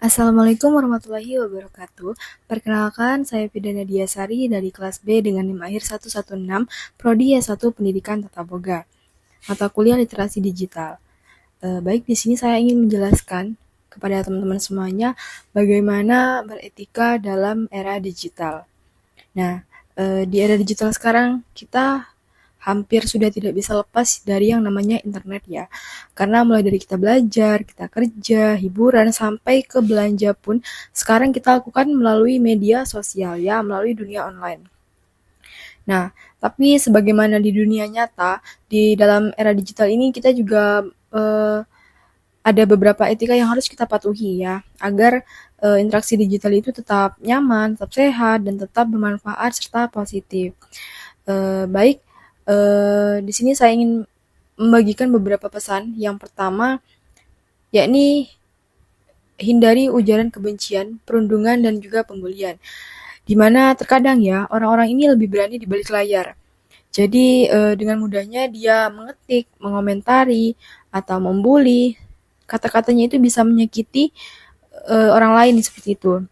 Assalamualaikum warahmatullahi wabarakatuh. Perkenalkan, saya Pidana Diasari dari kelas B dengan NIM akhir 116, Prodi S1 Pendidikan Tata Boga, mata kuliah Literasi Digital. Baik, di sini saya ingin menjelaskan kepada teman-teman semuanya bagaimana beretika dalam era digital. Nah, di era digital sekarang kita hampir sudah tidak bisa lepas dari yang namanya internet ya. Karena mulai dari kita belajar, kita kerja, hiburan, sampai ke belanja pun sekarang kita lakukan melalui media sosial ya, melalui dunia online. Nah, tapi sebagaimana di dunia nyata, di dalam era digital ini kita juga ada beberapa etika yang harus kita patuhi ya, agar interaksi digital itu tetap nyaman, tetap sehat, dan tetap bermanfaat serta positif. Baik, di sini saya ingin membagikan beberapa pesan. Yang pertama, yakni hindari ujaran kebencian, perundungan, dan juga pembulian. Di mana terkadang ya, orang-orang ini lebih berani di balik layar. Jadi, dengan mudahnya dia mengetik, mengomentari, atau membuli. Kata-katanya itu bisa menyakiti orang lain seperti itu.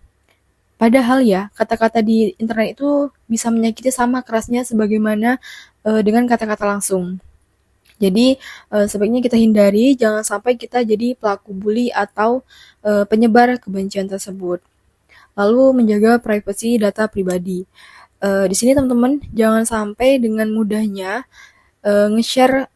Padahal ya, kata-kata di internet itu bisa menyakiti sama kerasnya sebagaimana dengan kata-kata langsung. Jadi sebaiknya kita hindari, jangan sampai kita jadi pelaku bully atau penyebar kebencian tersebut. Lalu menjaga privasi data pribadi. Di sini teman-teman jangan sampai dengan mudahnya nge-share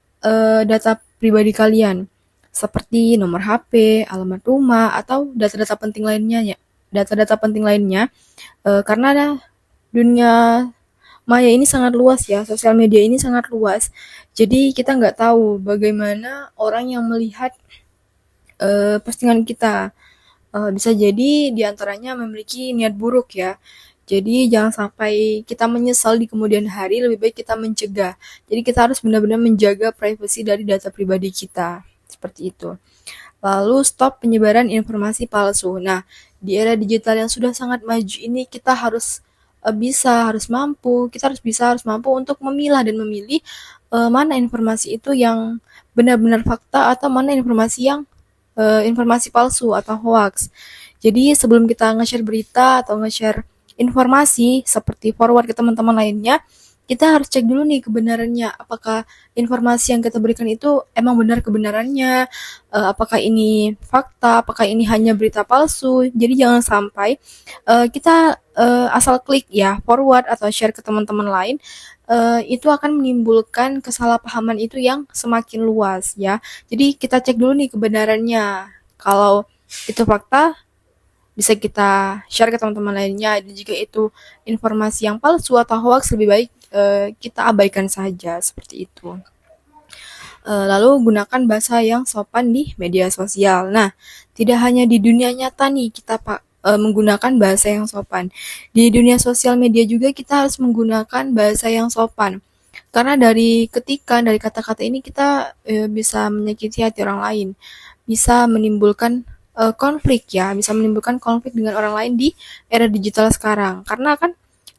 data pribadi kalian seperti nomor HP, alamat rumah, atau data-data penting lainnya ya. Data-data penting lainnya karena dunia maya ini sangat luas ya, sosial media ini sangat luas. Jadi kita nggak tahu bagaimana orang yang melihat postingan kita. Bisa jadi diantaranya memiliki niat buruk ya. Jadi jangan sampai kita menyesal di kemudian hari, lebih baik kita mencegah. Jadi kita harus benar-benar menjaga privasi dari data pribadi kita. Seperti itu. Lalu stop penyebaran informasi palsu. Nah, di era digital yang sudah sangat maju ini kita harus harus mampu, kita harus bisa, harus mampu untuk memilah dan memilih mana informasi itu yang benar-benar fakta atau mana informasi yang informasi palsu atau hoax. Jadi sebelum kita nge-share berita atau nge-share informasi seperti forward ke teman-teman lainnya, kita harus cek dulu nih kebenarannya. Apakah informasi yang kita berikan itu emang benar kebenarannya? Apakah ini fakta? Apakah ini hanya berita palsu? Jadi jangan sampai kita asal klik ya forward atau share ke teman-teman lain, itu akan menimbulkan kesalahpahaman itu yang semakin luas ya. Jadi kita cek dulu nih kebenarannya. Kalau itu fakta, bisa kita share ke teman-teman lainnya. Dan jika itu informasi yang palsu atau hoax, lebih baik kita abaikan saja seperti itu. Lalu gunakan bahasa yang sopan di media sosial. Nah, tidak hanya di dunia nyata nih kita menggunakan bahasa yang sopan. Di dunia sosial media juga kita harus menggunakan bahasa yang sopan. Karena dari ketikan, dari kata-kata ini kita bisa menyakiti hati orang lain, bisa menimbulkan konflik ya, bisa menimbulkan konflik dengan orang lain di era digital sekarang. Karena kan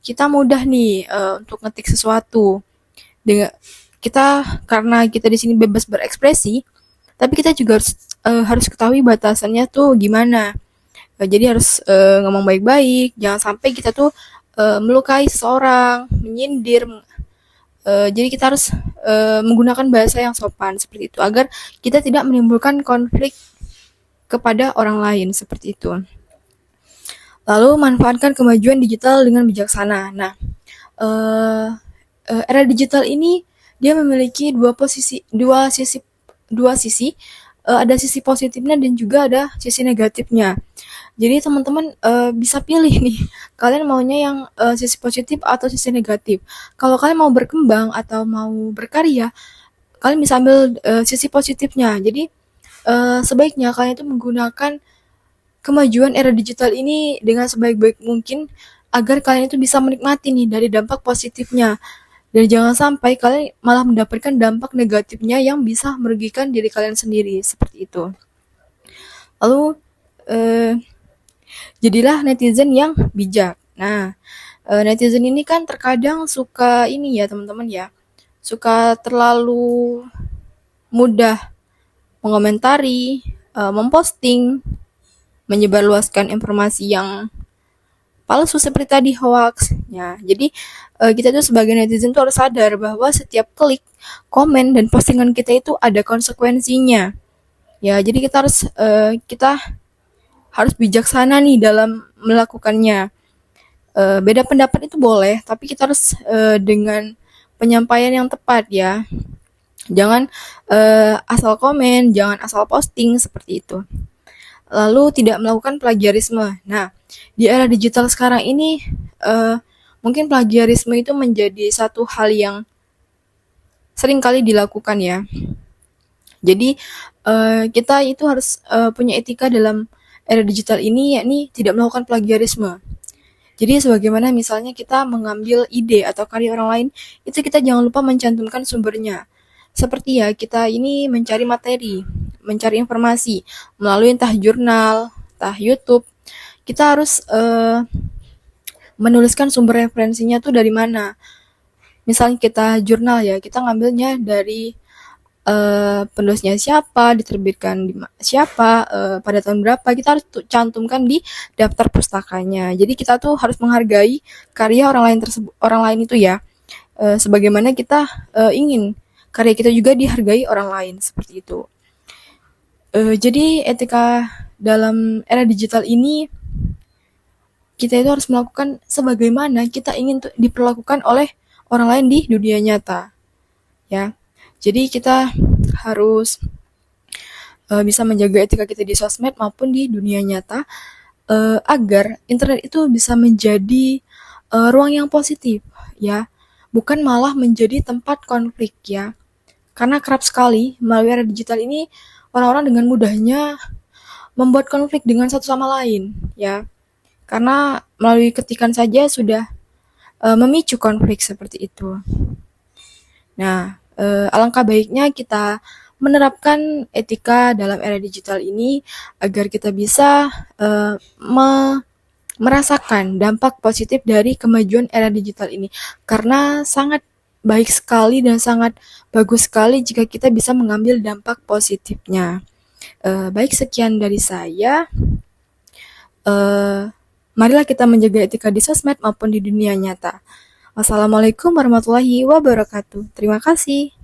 kita mudah nih untuk ngetik sesuatu dengan kita, karena kita di sini bebas berekspresi, tapi kita juga harus ketahui batasannya tuh gimana. Jadi harus ngomong baik-baik, jangan sampai kita tuh melukai seseorang, menyindir. Jadi kita harus menggunakan bahasa yang sopan seperti itu agar kita tidak menimbulkan konflik kepada orang lain seperti itu. Lalu manfaatkan kemajuan digital dengan bijaksana. Nah, eh, era digital ini dia memiliki dua sisi. Ada sisi positifnya dan juga ada sisi negatifnya. Jadi teman-teman bisa pilih nih, kalian maunya yang sisi positif atau sisi negatif. Kalau kalian mau berkembang atau mau berkarya, kalian bisa ambil sisi positifnya. Jadi sebaiknya kalian itu menggunakan kemajuan era digital ini dengan sebaik-baik mungkin agar kalian itu bisa menikmati nih dari dampak positifnya. Dan jangan sampai kalian malah mendapatkan dampak negatifnya yang bisa merugikan diri kalian sendiri, seperti itu. Lalu, eh, jadilah netizen yang bijak. Nah, netizen ini kan terkadang suka ini ya teman-teman ya, suka terlalu mudah mengomentari, memposting menyebarluaskan informasi yang palsu seperti tadi hoax. Ya, jadi kita tuh sebagai netizen tuh harus sadar bahwa setiap klik, komen dan postingan kita itu ada konsekuensinya. Ya, jadi kita harus bijaksana nih dalam melakukannya. Beda pendapat itu boleh, tapi kita harus dengan penyampaian yang tepat ya. Jangan asal komen, jangan asal posting seperti itu. Lalu tidak melakukan plagiarisme. Nah, di era digital sekarang ini eh, mungkin plagiarisme itu menjadi satu hal yang sering kali dilakukan ya. Jadi kita itu harus punya etika dalam era digital ini, yakni tidak melakukan plagiarisme. Jadi sebagaimana misalnya kita mengambil ide atau karya orang lain, itu kita jangan lupa mencantumkan sumbernya. Seperti ya, kita ini mencari materi, mencari informasi melalui entah jurnal, entah YouTube. Kita harus menuliskan sumber referensinya tuh dari mana. Misalnya kita jurnal ya, kita ngambilnya dari penulisnya siapa, diterbitkan di siapa, pada tahun berapa, kita harus cantumkan di daftar pustakanya. Jadi kita tuh harus menghargai karya orang lain tersebut, orang lain itu ya, sebagaimana kita ingin karya kita juga dihargai orang lain seperti itu. Jadi etika dalam era digital ini kita itu harus melakukan sebagaimana kita ingin diperlakukan oleh orang lain di dunia nyata, ya. Jadi kita harus bisa menjaga etika kita di sosmed maupun di dunia nyata agar internet itu bisa menjadi ruang yang positif, ya, bukan malah menjadi tempat konflik ya. Karena kerap sekali melalui era digital ini orang-orang dengan mudahnya membuat konflik dengan satu sama lain, ya. Karena melalui ketikan saja sudah memicu konflik seperti itu. Nah, alangkah baiknya kita menerapkan etika dalam era digital ini agar kita bisa merasakan dampak positif dari kemajuan era digital ini. Karena sangat baik sekali dan sangat bagus sekali jika kita bisa mengambil dampak positifnya. Baik, sekian dari saya. Marilah kita menjaga etika di sosmed maupun di dunia nyata. Wassalamualaikum warahmatullahi wabarakatuh. Terima kasih.